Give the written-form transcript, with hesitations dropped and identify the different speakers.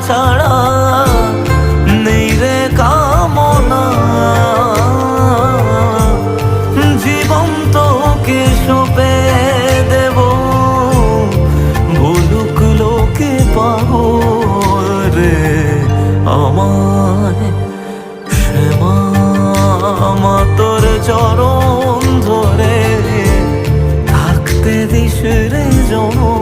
Speaker 1: ছাড়া নেই রে কামনা। জীবন তোকে সঁপে দেব, বলুক লোকে পাগল রে আমায়। শ্যামা মা তোর চরণ ধরে থাকতে দিস রে জন।